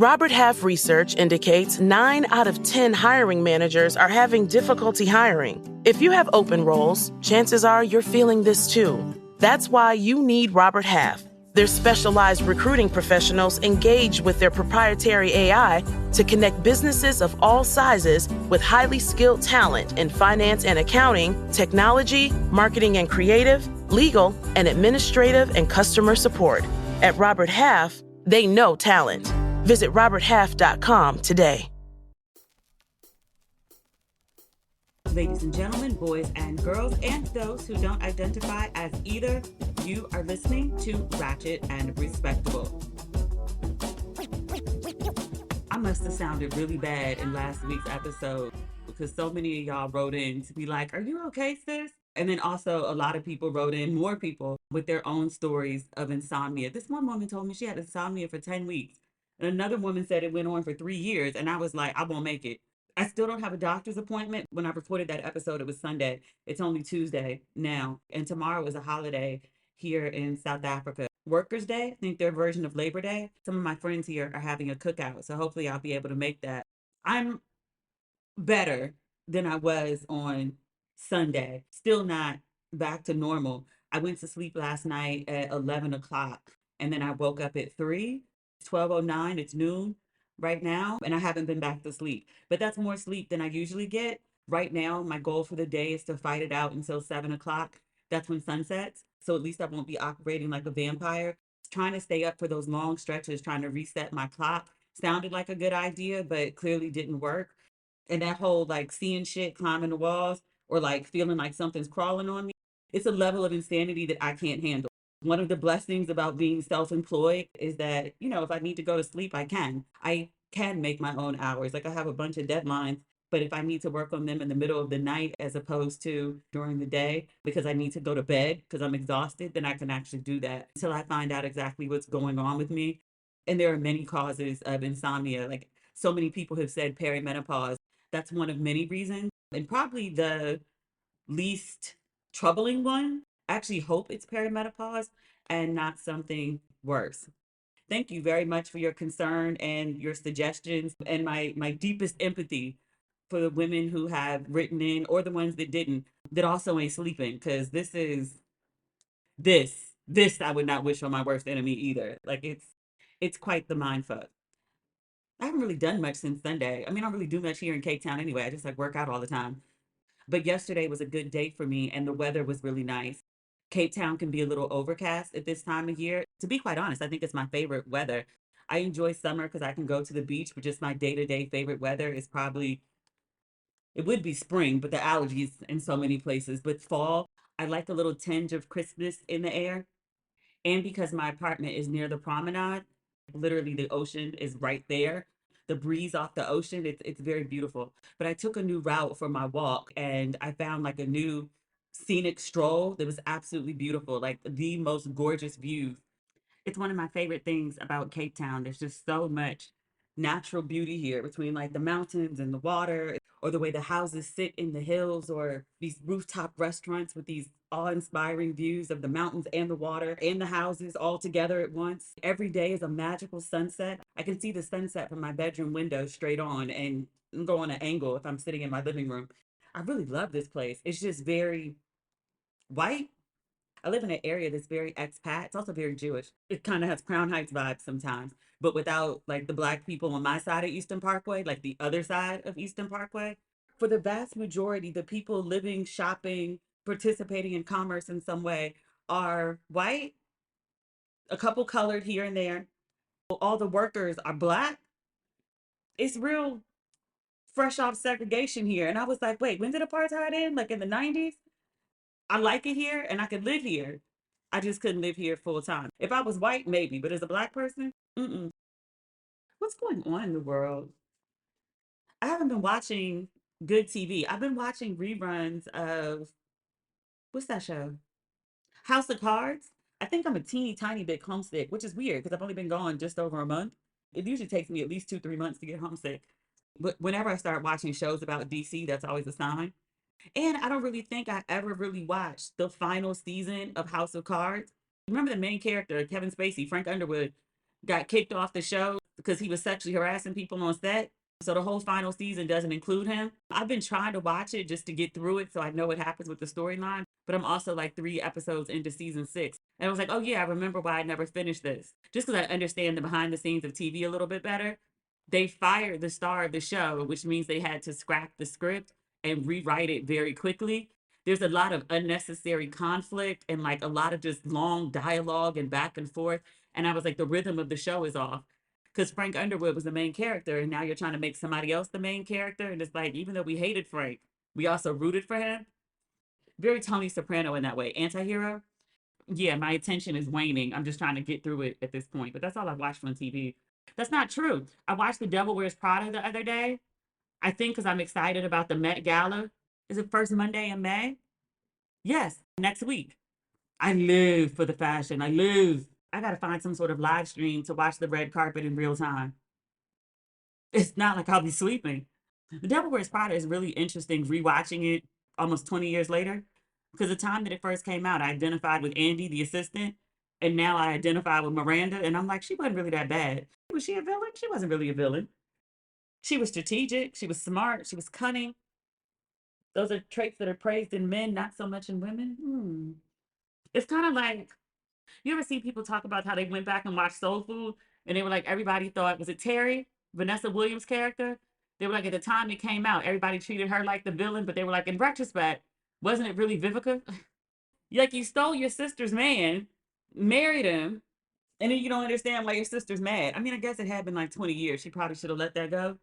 Robert Half research indicates 9 out of 10 hiring managers are having difficulty hiring. If you have open roles, chances are you're feeling this too. That's why you need Robert Half. Their specialized recruiting professionals engage with their proprietary AI to connect businesses of all sizes with highly skilled talent in finance and accounting, technology, marketing and creative, legal, and administrative and customer support. At Robert Half, they know talent. Visit roberthalf.com today. Ladies and gentlemen, boys and girls, and those who don't identify as either, you are listening to Ratchet and Respectable. I must have sounded really bad in last week's episode because so many of y'all wrote in to be like, are you okay, sis? And then also a lot of people wrote in, more people, with their own stories of insomnia. This one woman told me she had insomnia for 10 weeks. And another woman said it went on for 3 years. And I was like, I won't make it. I still don't have a doctor's appointment. When I recorded that episode, it was Sunday. It's only Tuesday now. And tomorrow is a holiday here in South Africa. Workers' Day, I think their version of Labor Day. Some of my friends here are having a cookout. So hopefully I'll be able to make that. I'm better than I was on Sunday. Still not back to normal. I went to sleep last night at 11 o'clock and then I woke up at 3. It's 12:09. It's noon right now and I haven't been back to sleep. But that's more sleep than I usually get. Right now, my goal for the day is to fight it out until 7 o'clock. That's when sun sets. So at least I won't be operating like a vampire. Trying to stay up for those long stretches, trying to reset my clock sounded like a good idea, but clearly didn't work. And that whole like seeing shit, climbing the walls, or like feeling like something's crawling on me, it's a level of insanity that I can't handle. One of the blessings about being self-employed is that, if I need to go to sleep, I can. I can make my own hours. Like I have a bunch of deadlines, but if I need to work on them in the middle of the night as opposed to during the day because I need to go to bed because I'm exhausted, then I can actually do that until I find out exactly what's going on with me. And there are many causes of insomnia. Like so many people have said perimenopause. That's one of many reasons. And probably the least troubling one. I actually hope it's perimenopause and not something worse. Thank you very much for your concern and your suggestions and my deepest empathy for the women who have written in or the ones that didn't that also ain't sleeping because this I would not wish on my worst enemy either. Like it's quite the mind fuck. I haven't really done much since Sunday. I mean, I don't really do much here in Cape Town anyway. I just like work out all the time. But yesterday was a good day for me and the weather was really nice. Cape Town can be a little overcast at this time of year. To be quite honest, I think it's my favorite weather. I enjoy summer because I can go to the beach, but just my day-to-day favorite weather is probably, it would be spring, but the allergies in so many places. But fall, I like a little tinge of crispness in the air. And because my apartment is near the promenade, literally the ocean is right there. The breeze off the ocean, it's very beautiful. But I took a new route for my walk and I found like a new scenic stroll that was absolutely beautiful, like the most gorgeous views. It's one of my favorite things about Cape Town. There's just so much natural beauty here between like the mountains and the water, or the way the houses sit in the hills, or these rooftop restaurants with these awe-inspiring views of the mountains and the water and the houses all together at once. Every day is a magical sunset. I can see the sunset from my bedroom window straight on and go on an angle if I'm sitting in my living room. I really love this place. It's just very white. I live in an area that's very expat. It's also very Jewish. It kind of has Crown Heights vibes sometimes, but without like the black people on my side of Eastern Parkway, like the other side of Eastern Parkway. For the vast majority, the people living, shopping, participating in commerce in some way are white, a couple colored here and there. All the workers are black. It's real fresh off segregation here. And I was like, wait, when did apartheid end? Like in the 90s? I like it here and I could live here. I just couldn't live here full time. If I was white, maybe, but as a black person, mm-mm. What's going on in the world? I haven't been watching good TV. I've been watching reruns of, what's that show? House of Cards. I think I'm a teeny tiny bit homesick, which is weird because I've only been gone just over a month. It usually takes me at least 2, 3 months to get homesick. But whenever I start watching shows about DC, that's always a sign. And I don't really think I ever really watched the final season of House of Cards. Remember the main character, Kevin Spacey, Frank Underwood, got kicked off the show because he was sexually harassing people on set. So the whole final season doesn't include him. I've been trying to watch it just to get through it so I know what happens with the storyline. But I'm also like 3 episodes into season 6. And I was like, oh yeah, I remember why I never finished this. Just because I understand the behind the scenes of TV a little bit better. They fired the star of the show, which means they had to scrap the script and rewrite it very quickly. There's a lot of unnecessary conflict and like a lot of just long dialogue and back and forth. And I was like, the rhythm of the show is off because Frank Underwood was the main character, and now you're trying to make somebody else the main character. And it's like, even though we hated Frank, we also rooted for him. Very Tony Soprano in that way. Anti-hero. Yeah, my attention is waning. I'm just trying to get through it at this point. But that's all I've watched on TV. That's not true. I watched The Devil Wears Prada the other day. I think because I'm excited about the Met Gala. Is it first Monday in May? Yes, next week. I live for the fashion. I live. I got to find some sort of live stream to watch the red carpet in real time. It's not like I'll be sleeping. The Devil Wears Prada is really interesting rewatching it almost 20 years later. Because the time that it first came out, I identified with Andy, the assistant, and now I identify with Miranda, and I'm like, she wasn't really that bad. Was she a villain? She wasn't really a villain. She was strategic, she was smart, she was cunning. Those are traits that are praised in men, not so much in women. It's kind of like, you ever see people talk about how they went back and watched Soul Food and they were like, everybody thought, was it Terry, Vanessa Williams' character? They were like, at the time it came out, everybody treated her like the villain, but they were like, in retrospect, wasn't it really Vivica? Like, you stole your sister's man, married him, and then you don't understand why your sister's mad. I mean, I guess it had been like 20 years. She probably should have let that go.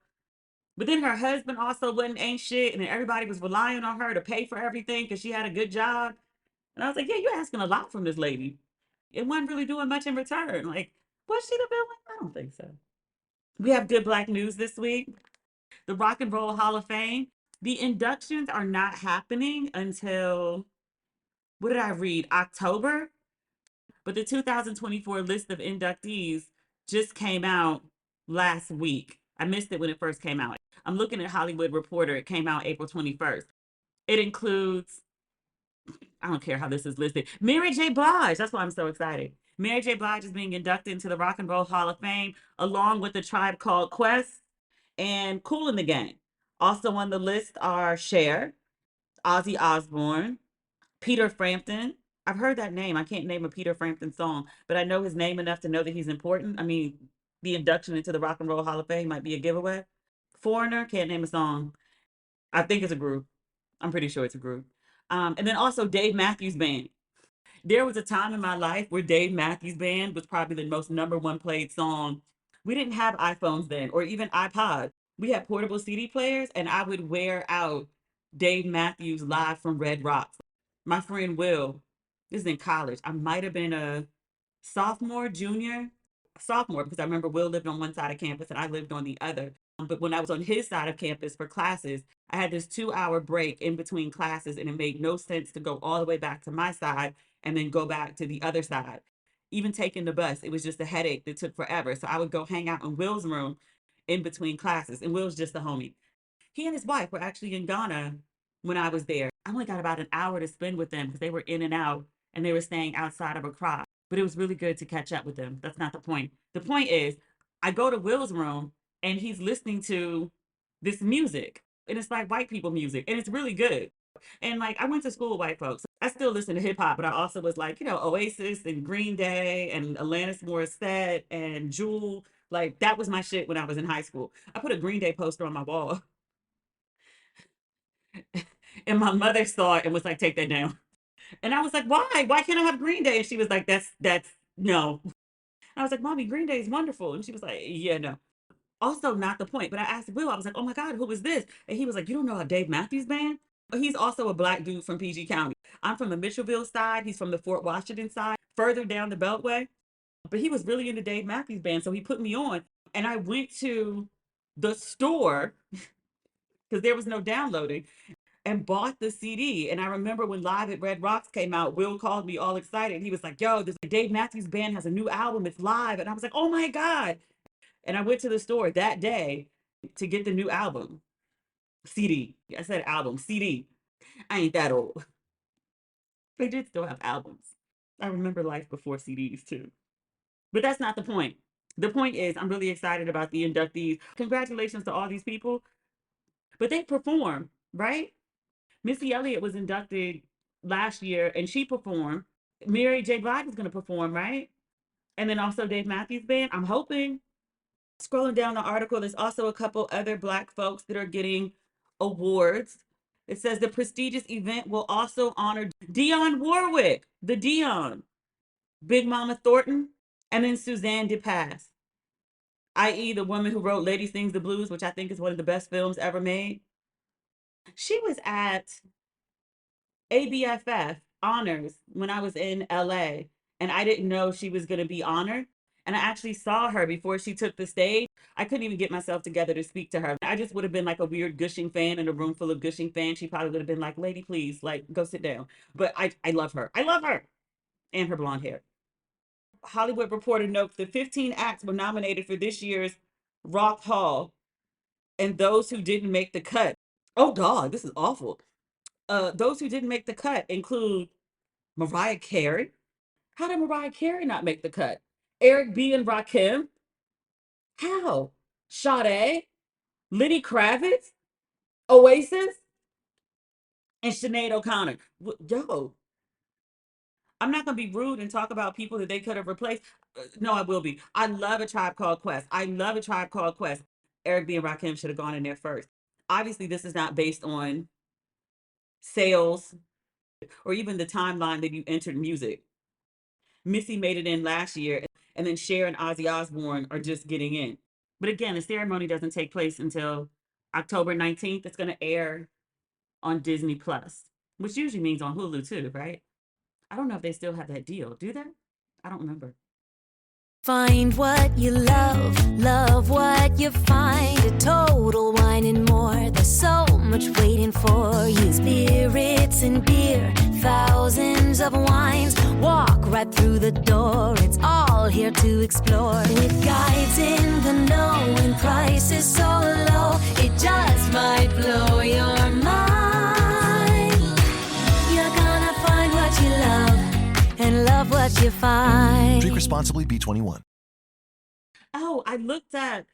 But then her husband also wasn't ain't shit, and then everybody was relying on her to pay for everything because she had a good job. And I was like, yeah, you're asking a lot from this lady. It wasn't really doing much in return. Like, was she the villain? I don't think so. We have good black news this week. The Rock and Roll Hall of Fame. The inductions are not happening until, what did I read? October? But the 2024 list of inductees just came out last week. I missed it when it first came out. I'm looking at Hollywood Reporter. It came out April 21st. It includes, I don't care how this is listed, Mary J. Blige. That's why I'm so excited. Mary J. Blige is being inducted into the Rock and Roll Hall of Fame, along with the Tribe Called Quest and Kool and the Gang. Also on the list are Cher, Ozzy Osbourne, Peter Frampton. I've heard that name. I can't name a Peter Frampton song, but I know his name enough to know that he's important. I mean, the induction into the Rock and Roll Hall of Fame might be a giveaway. Foreigner, can't name a song. I think it's a group. I'm pretty sure it's a group. And then also Dave Matthews Band. There was a time in my life where Dave Matthews Band was probably the most number one played song. We didn't have iPhones then, or even iPods. We had portable CD players, and I would wear out Dave Matthews Live from Red Rocks. My friend Will, this is in college. I might have been a sophomore, junior, sophomore, because I remember Will lived on one side of campus and I lived on the other. But when I was on his side of campus for classes, I had this 2 hour break in between classes, and it made no sense to go all the way back to my side and then go back to the other side. Even taking the bus, it was just a headache that took forever. So I would go hang out in Will's room in between classes, and Will's just a homie. He and his wife were actually in Ghana when I was there. I only got about an hour to spend with them because they were in and out and they were staying outside of Accra. But it was really good to catch up with them. That's not the point. The point is, I go to Will's room and he's listening to this music, and it's like white people music, and it's really good. And like, I went to school with white folks. I still listen to hip hop, but I also was like, Oasis and Green Day and Alanis Morissette and Jewel. Like, that was my shit when I was in high school. I put a Green Day poster on my wall. And my mother saw it and was like, take that down. And I was like, why? Why can't I have Green Day? And she was like, that's no. I was like, Mommy, Green Day is wonderful. And she was like, yeah, no. Also, not the point. But I asked Will, I was like, oh my God, who is this? And he was like, you don't know a Dave Matthews Band? He's also a black dude from PG County. I'm from the Mitchellville side. He's from the Fort Washington side, further down the Beltway. But he was really into Dave Matthews Band. So he put me on. And I went to the store because there was no downloading, and bought the CD. And I remember when Live at Red Rocks came out, Will called me all excited. He was like, yo, this Dave Matthews Band has a new album. It's live. And I was like, oh my God. And I went to the store that day to get the new album. CD. I said album. CD. I ain't that old. They did still have albums. I remember life before CDs too. But that's not the point. The point is, I'm really excited about the inductees. Congratulations to all these people, but they perform, right? Missy Elliott was inducted last year and she performed. Mary J. Blige is going to perform, right? And then also Dave Matthews Band. I'm hoping. Scrolling down the article, there's also a couple other Black folks that are getting awards. It says the prestigious event will also honor Dionne Warwick, the Dion, Big Mama Thornton, and then Suzanne DePass, i.e., the woman who wrote Lady Sings the Blues, which I think is one of the best films ever made. She was at ABFF honors when I was in LA, and I didn't know she was going to be honored. And I actually saw her before she took the stage. I couldn't even get myself together to speak to her. I just would have been like a weird gushing fan in a room full of gushing fans. She probably would have been like, lady, please, like, go sit down. But I love her. I love her. And her blonde hair. Hollywood Reporter notes that 15 acts were nominated for this year's Rock Hall, and those who didn't make the cut. Oh, God, this is awful. Those who didn't make the cut include Mariah Carey. How did Mariah Carey not make the cut? Eric B. and Rakim. How? Sade, Lenny Kravitz, Oasis, and Sinead O'Connor. Yo, I'm not gonna be rude and talk about people that they could have replaced. No, I will be. I love A Tribe Called Quest. I love A Tribe Called Quest. Eric B. and Rakim should have gone in there first. Obviously, this is not based on sales or even the timeline that you entered music. Missy made it in last year, and then Cher and Ozzy Osbourne are just getting in. But again, the ceremony doesn't take place until October 19th. It's going to air on Disney Plus, which usually means on Hulu too, right? I don't know if they still have that deal. Do they? I don't remember. Find what you love, love what you find. A total wine and more. There's so much waiting for you. Spirits and beer, thousands of wines. Walk right through the door. It's all here to explore. With guides in the know and prices so low, it just might blow your mind. You're gonna find what you love and love what you find. Drink responsibly, B21. Oh, I looked at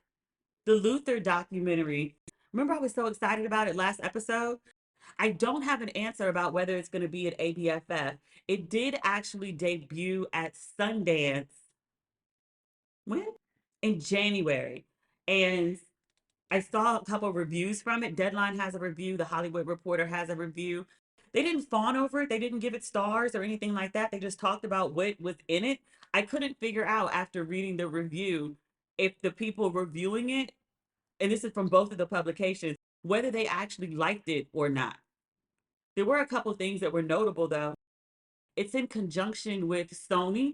the Luther documentary. Remember, I was so excited about it last episode? I don't have an answer about whether it's going to be at ABFF. It did actually debut at Sundance. When? In January. And I saw a couple reviews from it. Deadline has a review. The Hollywood Reporter has a review. They didn't fawn over it. They didn't give it stars or anything like that. They just talked about what was in it. I couldn't figure out after reading the review if the people reviewing it, and this is from both of the publications, whether they actually liked it or not. There were a couple things that were notable though. It's in conjunction with Sony,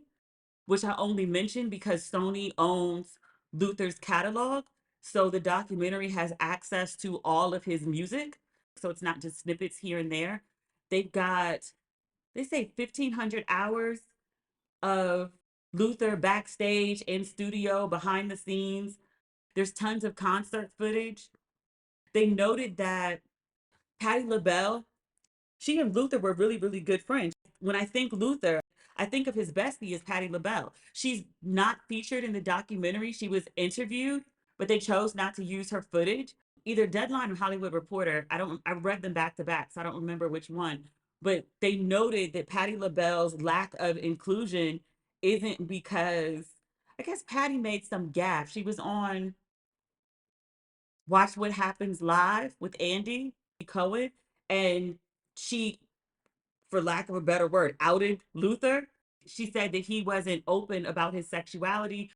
which I only mentioned because Sony owns Luther's catalog. So the documentary has access to all of his music. So it's not just snippets here and there. They've got, they say 1,500 hours of Luther backstage, in studio, behind the scenes. There's tons of concert footage. They noted that Patti LaBelle, she and Luther were really, really good friends. When I think Luther, I think of his bestie as Patti LaBelle. She's not featured in the documentary. She was interviewed, but they chose not to use her footage. Either Deadline or Hollywood Reporter, I read them back to back, so I don't remember which one. But they noted that Patti LaBelle's lack of inclusion isn't because, I guess Patti made some gaffe. She was on Watch What Happens Live with Andy Cohen, and she, for lack of a better word, outed Luther. She said that he wasn't open about his sexuality.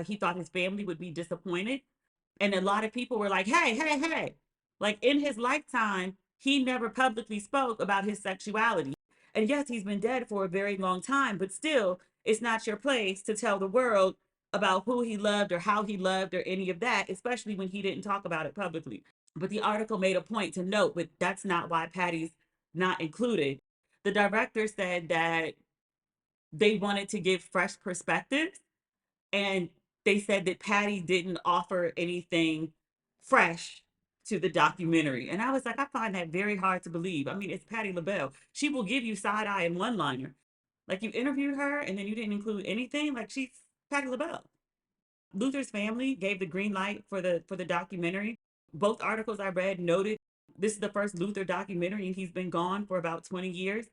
He thought his family would be disappointed. And a lot of people were like, hey, hey, hey. Like in his lifetime, he never publicly spoke about his sexuality. And yes, he's been dead for a very long time, but still, it's not your place to tell the world about who he loved or how he loved or any of that, especially when he didn't talk about it publicly. But the article made a point to note, but that's not why Patty's not included. The director said that they wanted to give fresh perspectives, and they said that Patty didn't offer anything fresh to the documentary. And I was like, I find that very hard to believe. I mean, it's Patti LaBelle. She will give you side eye and one liner. Like you interviewed her and then you didn't include anything. Like she's Patti LaBelle. Luther's family gave the green light for the documentary. Both articles I read noted this is the first Luther documentary, and he's been gone for about 20 years.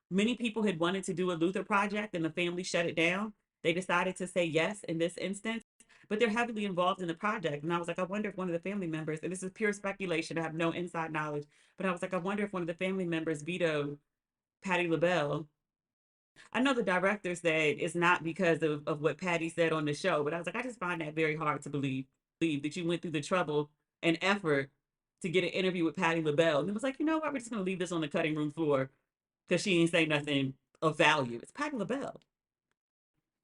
Many people had wanted to do a Luther project, and the family shut it down. They decided to say yes in this instance, but they're heavily involved in the project. And I was like, I wonder if one of the family members, and this is pure speculation, I have no inside knowledge, but I was like, I wonder if one of the family members vetoed Patti LaBelle. I know the director said it's not because of what Patty said on the show, but I was like, I just find that very hard to believe that you went through the trouble and effort to get an interview with Patti LaBelle. And it was like, you know what, we're just going to leave this on the cutting room floor because she ain't say nothing of value. It's Patti LaBelle.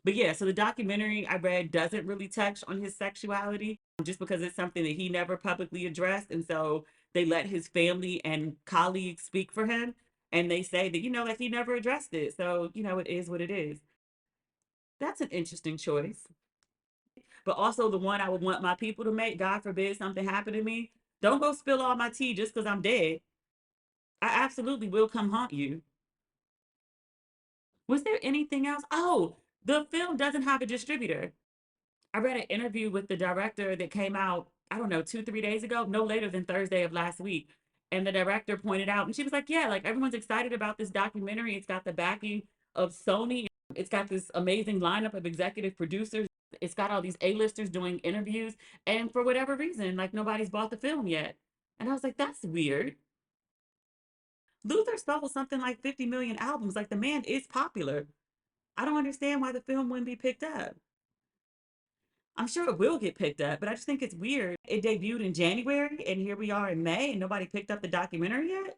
But yeah, so the documentary I read doesn't really touch on his sexuality just because it's something that he never publicly addressed. And so they let his family and colleagues speak for him. And they say that, like he never addressed it. So, it is what it is. That's an interesting choice. But also the one I would want my people to make, God forbid something happened to me. Don't go spill all my tea just because I'm dead. I absolutely will come haunt you. Was there anything else? Oh, the film doesn't have a distributor. I read an interview with the director that came out, I don't know, 2, 3 days ago, no later than Thursday of last week. And the director pointed out, and she was like, yeah, like everyone's excited about this documentary. It's got the backing of Sony. It's got this amazing lineup of executive producers. It's got all these A-listers doing interviews. And for whatever reason, like nobody's bought the film yet. And I was like, that's weird. Luther sold something like 50 million albums. Like the man is popular. I don't understand why the film wouldn't be picked up. I'm sure it will get picked up, but I just think it's weird. It debuted in January, and here we are in May, and nobody picked up the documentary yet.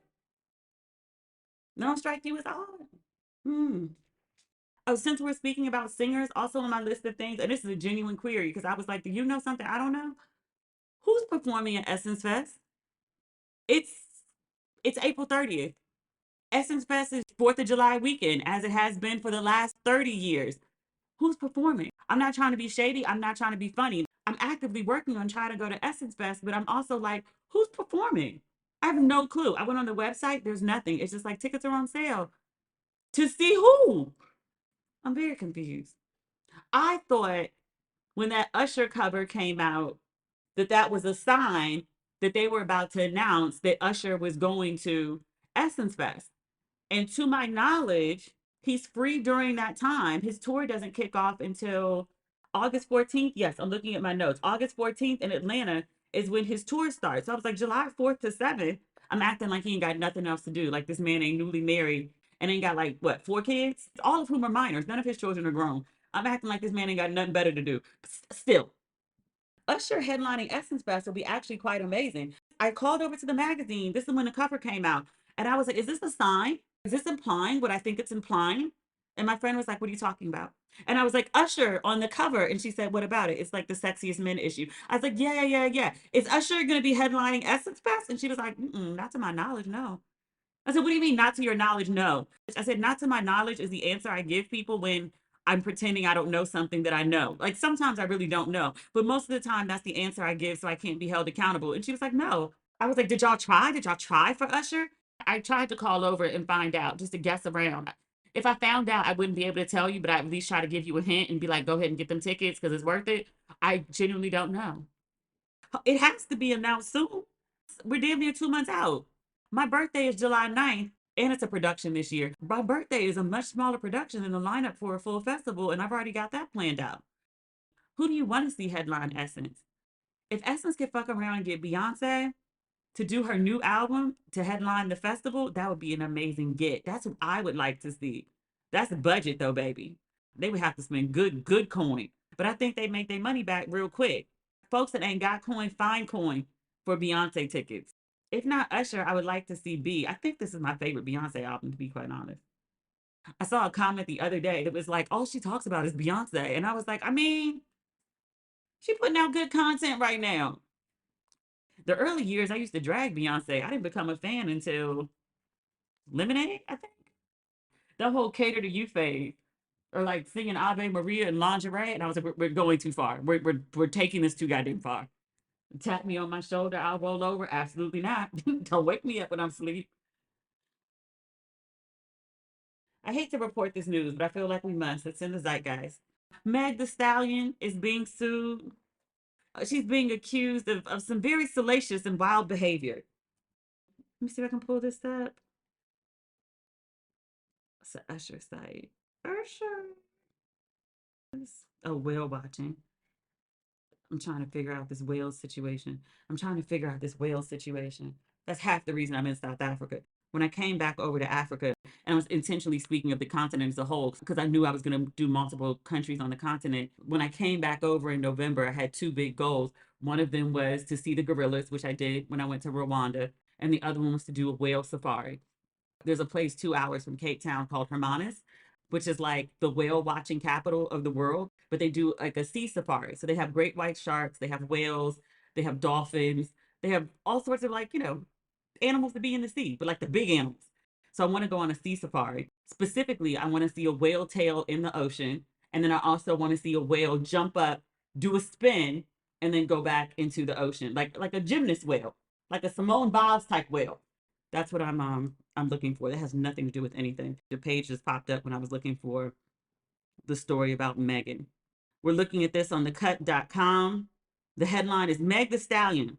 No, don't strike you as odd. Hmm. Oh, since we're speaking about singers, also on my list of things, and this is a genuine query because I was like, do you know something I don't know? Who's performing at Essence Fest? It's it's April 30th. Essence Fest is 4th of July weekend, as it has been for the last 30 years. Who's performing? I'm not trying to be shady. I'm not trying to be funny. I'm actively working on trying to go to Essence Fest, but I'm also like, who's performing? I have no clue. I went on the website. There's nothing. It's just like tickets are on sale. To see who? I'm very confused. I thought when that Usher cover came out that that was a sign that they were about to announce that Usher was going to Essence Fest. And to my knowledge, he's free during that time. His tour doesn't kick off until August 14th. Yes, I'm looking at my notes. August 14th in Atlanta is when his tour starts. So I was like, July 4th to 7th. I'm acting like he ain't got nothing else to do. Like this man ain't newly married and ain't got like, what, 4 kids? All of whom are minors. None of his children are grown. I'm acting like this man ain't got nothing better to do. Still, Usher headlining Essence Fest will be actually quite amazing. I called over to the magazine. This is when the cover came out. And I was like, is this a sign? Is this implying what I think it's implying? And my friend was like, what are you talking about? And I was like, Usher on the cover. And she said, what about it? It's like the sexiest men issue. I was like, yeah. Is Usher going to be headlining Essence Fest? And she was like, not to my knowledge, no. I said, what do you mean, not to your knowledge? No. I said, not to my knowledge is the answer I give people when I'm pretending I don't know something that I know. Like sometimes I really don't know, but most of the time that's the answer I give so I can't be held accountable. And she was like, no. I was like, did y'all try? Did y'all try for Usher? I tried to call over and find out just to guess around. If I found out, I wouldn't be able to tell you, but I'd at least try to give you a hint and be like, go ahead and get them tickets because it's worth it. I genuinely don't know. It has to be announced soon. We're damn near 2 months out. My birthday is July 9th, and it's a production this year. My birthday is a much smaller production than the lineup for a full festival, and I've already got that planned out. Who do you want to see headline Essence? If Essence could fuck around and get Beyonce to do her new album to headline the festival, that would be an amazing get. That's what I would like to see. That's the budget though, baby. They would have to spend good coin. But I think they make their money back real quick. Folks that ain't got coin, find coin for Beyonce tickets. If not Usher, I would like to see B. I think this is my favorite Beyonce album, to be quite honest. I saw a comment the other day that was like, all she talks about is Beyonce. And I was like, I mean, she putting out good content right now. The early years, I used to drag Beyonce. I didn't become a fan until Lemonade, I think. The whole cater to you phase. Or like singing Ave Maria in lingerie. And I was like, we're going too far. We're taking this too goddamn far. Tap me on my shoulder, I'll roll over. Absolutely not. Don't wake me up when I'm asleep. I hate to report this news, but I feel like we must. It's in the zeitgeist. Meg Thee Stallion is being sued. She's being accused of some very salacious and wild behavior. Let me see if I can pull this up. It's an Usher site. Usher. Oh, whale watching. I'm trying to figure out this whale situation. That's half the reason I'm in South Africa. When I came back over to Africa, and I was intentionally speaking of the continent as a whole, because I knew I was going to do multiple countries on the continent. When I came back over in November, I had two big goals. One of them was to see the gorillas, which I did when I went to Rwanda, and the other one was to do a whale safari. There's a place 2 hours from Cape Town called Hermanus, which is like the whale watching capital of the world, but they do like a sea safari. So they have great white sharks, they have whales, they have dolphins, they have all sorts of like, animals to be in the sea, but like the big animals. So I want to go on a sea safari. Specifically, I want to see a whale tail in the ocean. And then I also want to see a whale jump up, do a spin, and then go back into the ocean, like a gymnast whale, like a Simone Biles type whale. That's what I'm looking for. That has nothing to do with anything. The page just popped up when I was looking for the story about Megan. We're looking at this on thecut.com. The headline is Meg Thee Stallion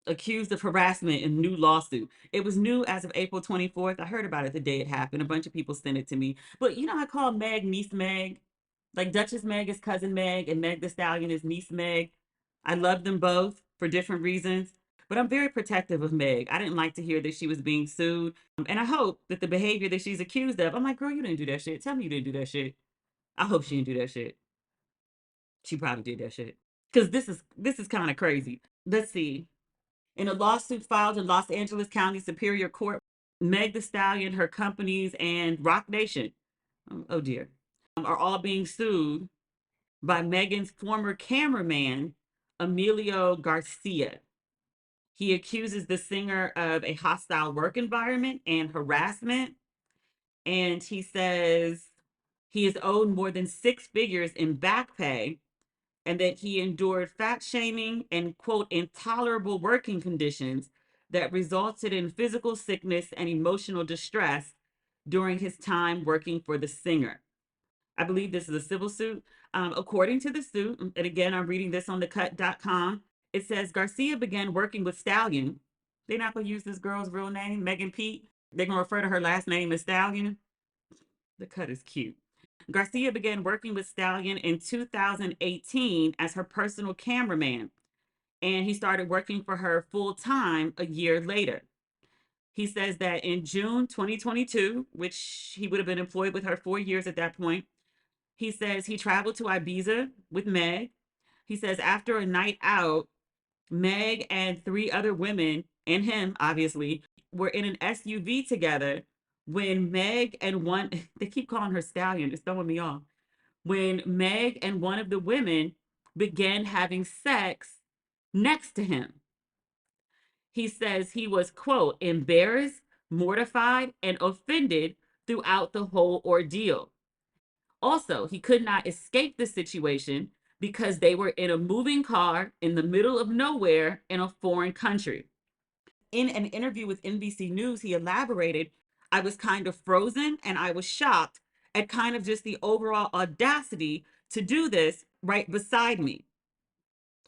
accused of harassment in new lawsuit. It was new as of April 24th. I heard about it the day it happened. A bunch of people sent it to me. But I call Meg niece Meg. Like Duchess Meg is cousin Meg, and Meg Thee Stallion is niece Meg. I love them both for different reasons. But I'm very protective of Meg. I didn't like to hear that she was being sued. And I hope that the behavior that she's accused of, I'm like, girl, you didn't do that shit. Tell me you didn't do that shit. I hope she didn't do that shit. She probably did that shit. Because this is kind of crazy. Let's see. In a lawsuit filed in Los Angeles County Superior Court, Meg Thee Stallion, her companies, and Roc Nation, oh dear, are all being sued by Megan's former cameraman, Emilio Garcia. He accuses the singer of a hostile work environment and harassment. And he says he is owed more than 6 figures in back pay, and that he endured fat shaming and, quote, intolerable working conditions that resulted in physical sickness and emotional distress during his time working for the singer. I believe this is a civil suit. According to the suit, and again, I'm reading this on thecut.com, it says Garcia began working with Stallion. They're not going to use this girl's real name, Megan Pete. They're going to refer to her last name as Stallion. The cut is cute. Garcia began working with Stallion in 2018 as her personal cameraman, and he started working for her full time a year later. He says that in June 2022, which he would have been employed with her 4 years at that point, he says he traveled to Ibiza with Meg. He says after a night out, Meg and 3 other women, and him, obviously, were in an SUV together when Meg and one, they keep calling her Stallion, it's throwing me off. When Meg and one of the women began having sex next to him. He says he was, quote, embarrassed, mortified, and offended throughout the whole ordeal. Also, he could not escape the situation because they were in a moving car in the middle of nowhere in a foreign country. In an interview with NBC News, he elaborated, I was kind of frozen and I was shocked at kind of just the overall audacity to do this right beside me.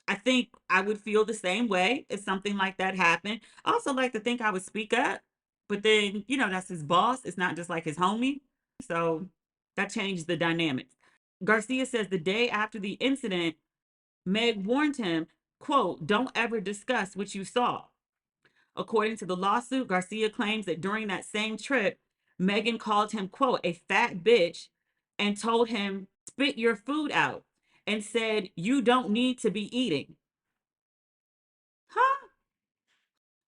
I think I would feel the same way if something like that happened. I also like to think I would speak up, but then, that's his boss. It's not just like his homie. So that changed the dynamics. Garcia says the day after the incident, Meg warned him, quote, don't ever discuss what you saw. According to the lawsuit, Garcia claims that during that same trip, Megan called him, quote, a fat bitch and told him, spit your food out and said, you don't need to be eating. Huh?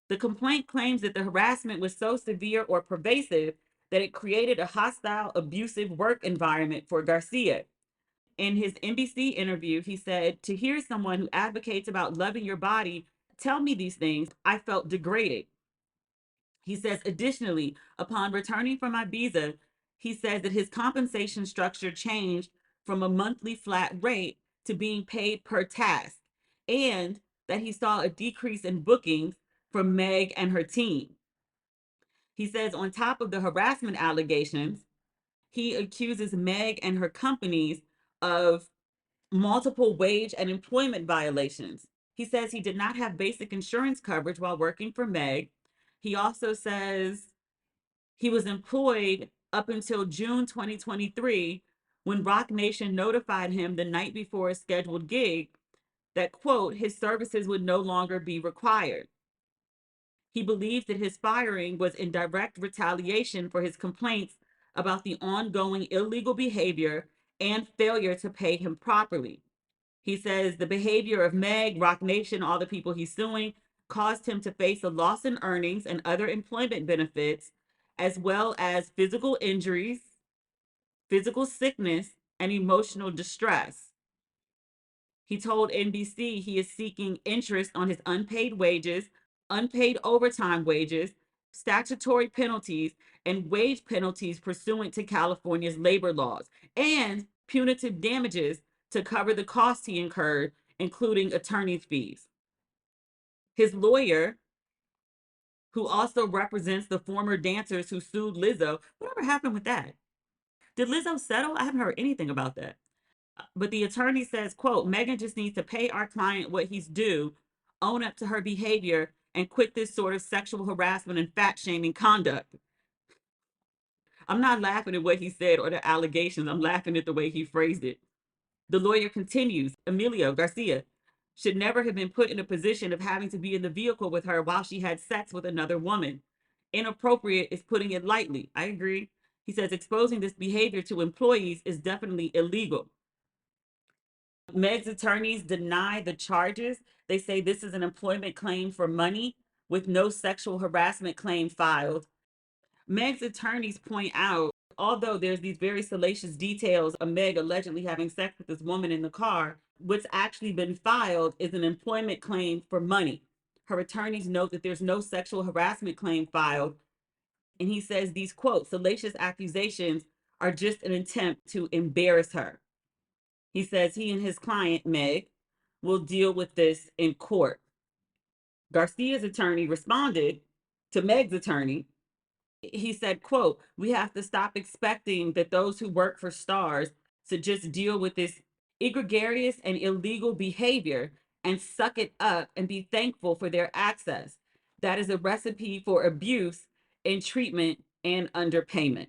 The complaint claims that the harassment was so severe or pervasive that it created a hostile, abusive work environment for Garcia. In his NBC interview, he said, to hear someone who advocates about loving your body tell me these things, I felt degraded. He says, additionally, upon returning from Ibiza, he says that his compensation structure changed from a monthly flat rate to being paid per task, and that he saw a decrease in bookings from Meg and her team. He says, on top of the harassment allegations, he accuses Meg and her companies of multiple wage and employment violations. He says he did not have basic insurance coverage while working for Meg. He also says he was employed up until June 2023 when Roc Nation notified him the night before a scheduled gig that, quote, his services would no longer be required. He believes that his firing was in direct retaliation for his complaints about the ongoing illegal behavior and failure to pay him properly. He says the behavior of Meg, Roc Nation, all the people he's suing, caused him to face a loss in earnings and other employment benefits, as well as physical injuries, physical sickness, and emotional distress. He told NBC he is seeking interest on his unpaid wages, unpaid overtime wages, statutory penalties, and wage penalties pursuant to California's labor laws, and punitive damages to cover the costs he incurred, including attorney's fees. His lawyer, who also represents the former dancers who sued Lizzo, whatever happened with that? Did Lizzo settle? I haven't heard anything about that. But the attorney says, quote, Megan just needs to pay our client what he's due, own up to her behavior, and quit this sort of sexual harassment and fat shaming conduct. I'm not laughing at what he said or the allegations. I'm laughing at the way he phrased it. The lawyer continues, Emilio Garcia should never have been put in a position of having to be in the vehicle with her while she had sex with another woman. Inappropriate is putting it lightly. I agree. He says exposing this behavior to employees is definitely illegal. Meg's attorneys deny the charges. They say this is an employment claim for money with no sexual harassment claim filed. Meg's attorneys point out, although there's these very salacious details of Meg allegedly having sex with this woman in the car, what's actually been filed is an employment claim for money. Her attorneys note that there's no sexual harassment claim filed. And he says these, quote, salacious accusations are just an attempt to embarrass her. He says he and his client, Meg, will deal with this in court. Garcia's attorney responded to Meg's attorney. He said, quote, we have to stop expecting that those who work for stars to just deal with this egregious and illegal behavior and suck it up and be thankful for their access. That is a recipe for abuse and treatment and underpayment.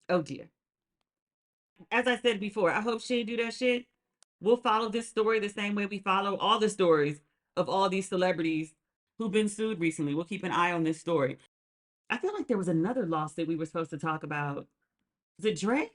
Oh dear. As I said before, I hope she didn't do that shit. We'll follow this story the same way we follow all the stories of all these celebrities who've been sued recently. We'll keep an eye on this story. I feel like there was another lawsuit we were supposed to talk about. Is it Drake?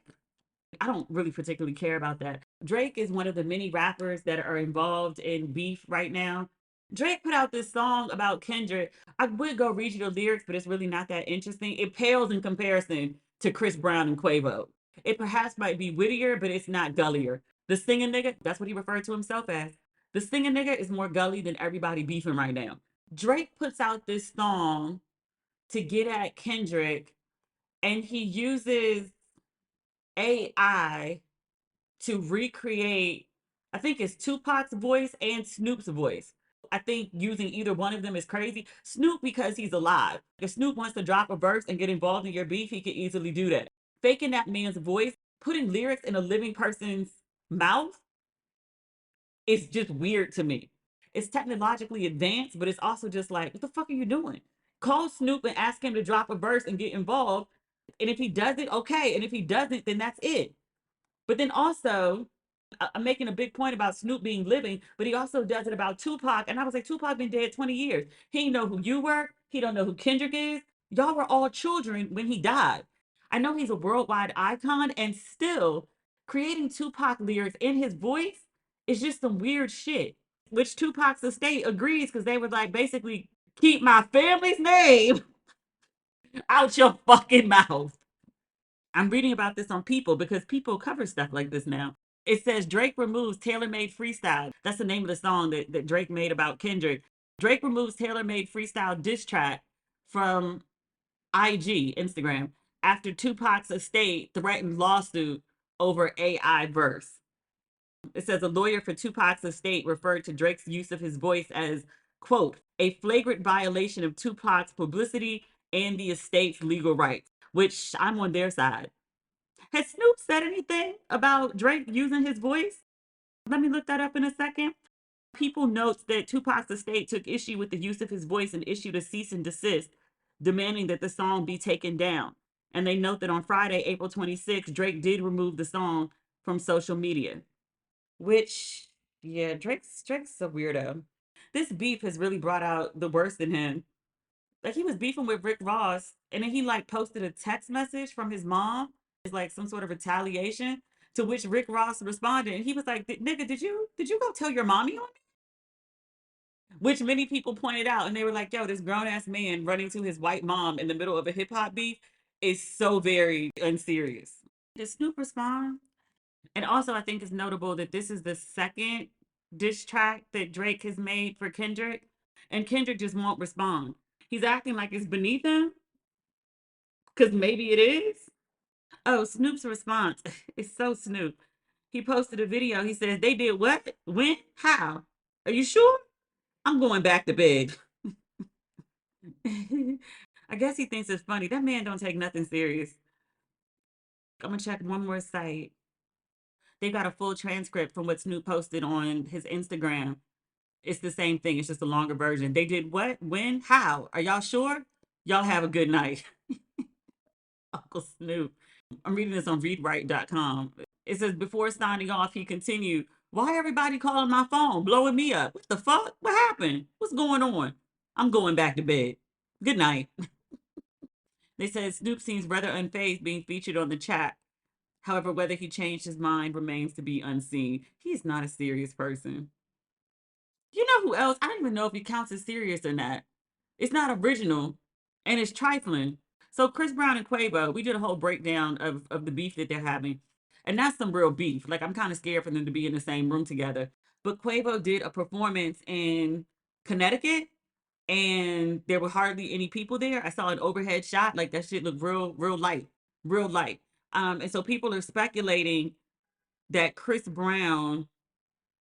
I don't really particularly care about that. Drake is one of the many rappers that are involved in beef right now. Drake put out this song about Kendrick. I would go read you the lyrics, but it's really not that interesting. It pales in comparison to Chris Brown and Quavo. It perhaps might be wittier, but it's not gullier. The singing nigga, that's what he referred to himself as. The singing nigga is more gully than everybody beefing right now. Drake puts out this song to get at Kendrick, and he uses AI to recreate, I think it's Tupac's voice and Snoop's voice. I think using either one of them is crazy. Snoop, because he's alive. If Snoop wants to drop a verse and get involved in your beef, he can easily do that. Faking that man's voice, putting lyrics in a living person's mouth, is just weird to me. It's technologically advanced, but it's also just like, what the fuck are you doing? Call Snoop and ask him to drop a verse and get involved. And if he does it, okay. And if he doesn't, then that's it. But then also, I'm making a big point about Snoop being living, but he also does it about Tupac. And I was like, Tupac been dead 20 years. He didn't know who you were. He don't know who Kendrick is. Y'all were all children when he died. I know he's a worldwide icon, and still creating Tupac lyrics in his voice is just some weird shit, which Tupac's estate agrees, because they were like, basically, keep my family's name out your fucking mouth. I'm reading about this on People because People cover stuff like this now. It says Drake removes Tailor-Made Freestyle. That's the name of the song that Drake made about Kendrick. Drake removes Tailor-Made Freestyle diss track from IG, Instagram, after Tupac's estate threatened lawsuit over AI verse. It says a lawyer for Tupac's estate referred to Drake's use of his voice as, quote, a flagrant violation of Tupac's publicity and the estate's legal rights, which I'm on their side. Has Snoop said anything about Drake using his voice? Let me look that up in a second. People notes that Tupac's estate took issue with the use of his voice and issued a cease and desist, demanding that the song be taken down. And they note that on Friday, April 26th, Drake did remove the song from social media. Which, yeah, Drake's a weirdo. This beef has really brought out the worst in him. Like he was beefing with Rick Ross, and then he like posted a text message from his mom. It's like some sort of retaliation. To which Rick Ross responded, and he was like, "Nigga, did you go tell your mommy on me?" Which many people pointed out, and they were like, "Yo, this grown ass man running to his white mom in the middle of a hip hop beef is so very unserious." Did Snoop respond? And also, I think it's notable that this is the second diss track that Drake has made for Kendrick, and Kendrick just won't respond. He's acting like it's beneath him, because maybe it is. Oh, Snoop's response. It's so Snoop. He posted a video. He says, "They did what? When? How? Are you sure? I'm going back to bed." I guess he thinks it's funny. That man don't take nothing serious. I'm gonna check one more site. They got a full transcript from what Snoop posted on his Instagram. It's the same thing. It's just a longer version. They did what? When? How? Are y'all sure? Y'all have a good night. Uncle Snoop. I'm reading this on readwrite.com. It says, before signing off, he continued, "Why everybody calling my phone, blowing me up? What the fuck? What happened? What's going on? I'm going back to bed. Good night." They said Snoop seems rather unfazed being featured on the chat. However, whether he changed his mind remains to be unseen. He's not a serious person. You know who else? I don't even know if he counts as serious or not. It's not original and it's trifling. So Chris Brown and Quavo, we did a whole breakdown of the beef that they're having. And that's some real beef. Like I'm kind of scared for them to be in the same room together. But Quavo did a performance in Connecticut and there were hardly any people there. I saw an overhead shot. Like that shit looked real light. Real light. And so people are speculating that Chris Brown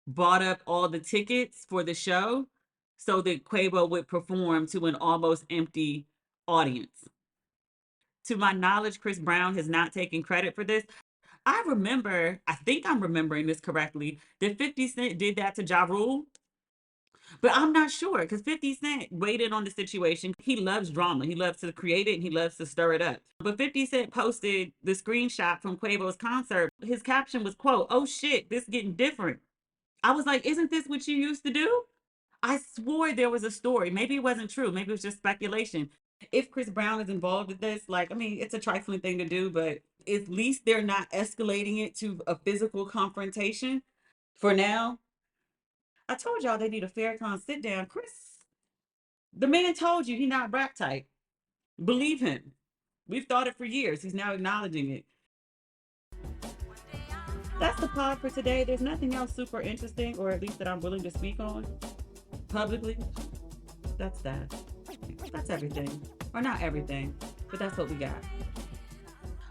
bought up all the tickets for the show so that Quavo would perform to an almost empty audience. To my knowledge, Chris Brown has not taken credit for this. I think I'm remembering this correctly, that 50 Cent did that to Ja Rule. But I'm not sure because 50 Cent waited on the situation. He loves drama. He loves to create it and he loves to stir it up. But 50 Cent posted the screenshot from Quavo's concert. His caption was, quote, "Oh shit, this getting different." I was like, isn't this what you used to do? I swore there was a story. Maybe it wasn't true. Maybe it was just speculation. If Chris Brown is involved with this, like, I mean, it's a trifling thing to do, but at least they're not escalating it to a physical confrontation for now. I told y'all they need a Farrakhan sit down. Chris, the man told you he not rap type. Believe him. We've thought it for years. He's now acknowledging it. That's the pod for today. There's nothing else super interesting, or at least that I'm willing to speak on publicly. That's that. That's everything. Or not everything, but that's what we got.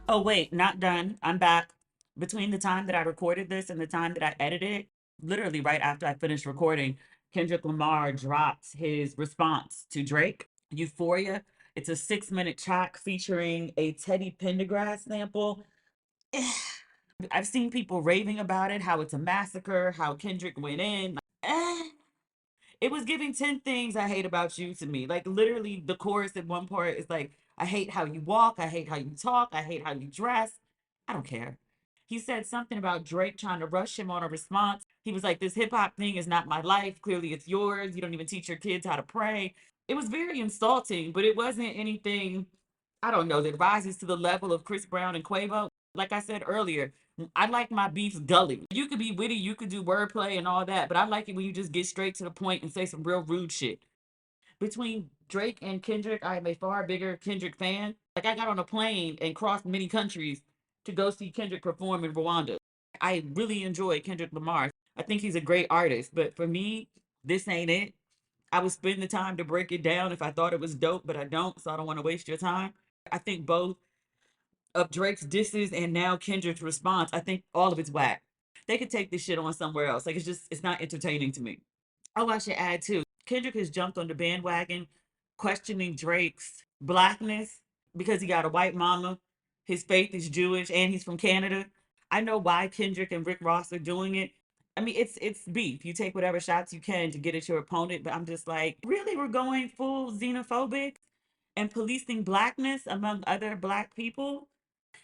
Oh, wait, not done. I'm back. Between the time that I recorded this and the time that I edited it, literally right after I finished recording, Kendrick Lamar dropped his response to Drake, Euphoria. It's a 6-minute track featuring a Teddy Pendergrass sample. I've seen people raving about it, how it's a massacre, how Kendrick went in. It was giving 10 things I hate about you to me. Like literally the chorus at one part is like, "I hate how you walk, I hate how you talk, I hate how you dress." I don't care. He said something about Drake trying to rush him on a response. He was like, "This hip hop thing is not my life. Clearly it's yours. You don't even teach your kids how to pray." It was very insulting, but it wasn't anything, I don't know, that rises to the level of Chris Brown and Quavo. Like I said earlier, I like my beefs gully. You could be witty, you could do wordplay and all that, but I like it when you just get straight to the point and say some real rude shit. Between Drake and Kendrick, I am a far bigger Kendrick fan. Like I got on a plane and crossed many countries to go see Kendrick perform in Rwanda. I really enjoy Kendrick Lamar. I think he's a great artist, but for me, this ain't it. I would spend the time to break it down if I thought it was dope, but I don't, so I don't want to waste your time. I think both of Drake's disses and now Kendrick's response, I think all of it's whack. They could take this shit on somewhere else. Like it's not entertaining to me. Oh, I should add too, Kendrick has jumped on the bandwagon questioning Drake's blackness because he got a white mama his faith is Jewish and he's from Canada. I know why Kendrick and Rick Ross are doing it. I mean, it's beef. You take whatever shots you can to get at your opponent, but I'm just like, really, we're going full xenophobic and policing blackness among other black people.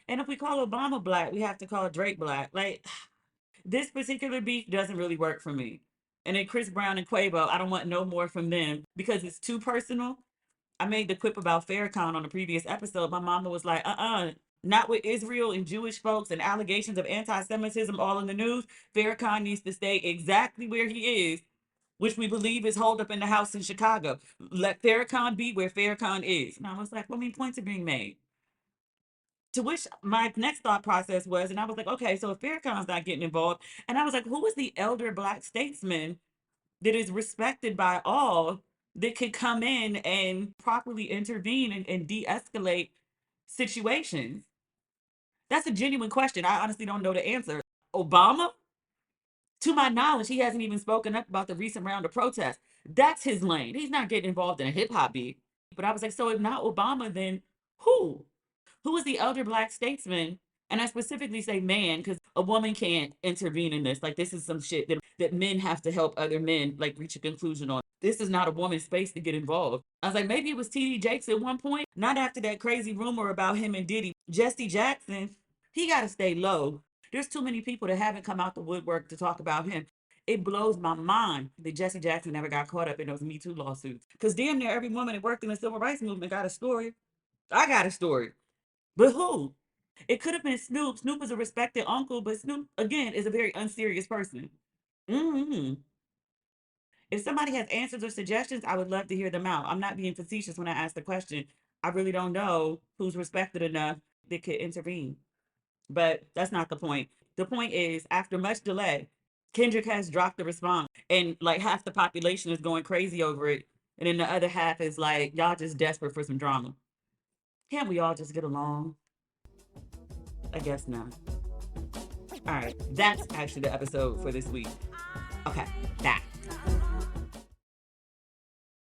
And if we call Obama black, we have to call Drake black. Like, this particular beef doesn't really work for me. And then Chris Brown and Quavo, I don't want no more from them because it's too personal. I made the quip about Farrakhan on the previous episode. My mama was like, not with Israel and Jewish folks and allegations of anti-Semitism all in the news. Farrakhan needs to stay exactly where he is, which we believe is holed up in the house in Chicago. Let Farrakhan be where Farrakhan is. And I was like, well, I mean, points are being made. To which my next thought process was, and I was like, okay, so if Farrakhan's not getting involved, and I was like, who is the elder black statesman that is respected by all that could come in and properly intervene and de-escalate situations? That's a genuine question. I honestly don't know the answer. Obama? To my knowledge, he hasn't even spoken up about the recent round of protests. That's his lane. He's not getting involved in a hip hop beat. But I was like, so if not Obama, then who? Who is the elder black statesman? And I specifically say man, because a woman can't intervene in this. Like, this is some shit that men have to help other men, like, reach a conclusion on. This is not a woman's space to get involved. I was like, maybe it was T.D. Jakes at one point. Not after that crazy rumor about him and Diddy. Jesse Jackson, he got to stay low. There's too many people that haven't come out the woodwork to talk about him. It blows my mind that Jesse Jackson never got caught up in those Me Too lawsuits. Because damn near every woman that worked in the civil rights movement got a story. I got a story. But who? It could have been Snoop. Snoop is a respected uncle, but Snoop, again, is a very unserious person. Mm-hmm. If somebody has answers or suggestions, I would love to hear them out. I'm not being facetious when I ask the question. I really don't know who's respected enough that could intervene. But that's not the point. The point is, after much delay, Kendrick has dropped the response, and like half the population is going crazy over it. And then the other half is like, y'all just desperate for some drama. Can't we all just get along? I guess not. All right, that's actually the episode for this week. Okay, back.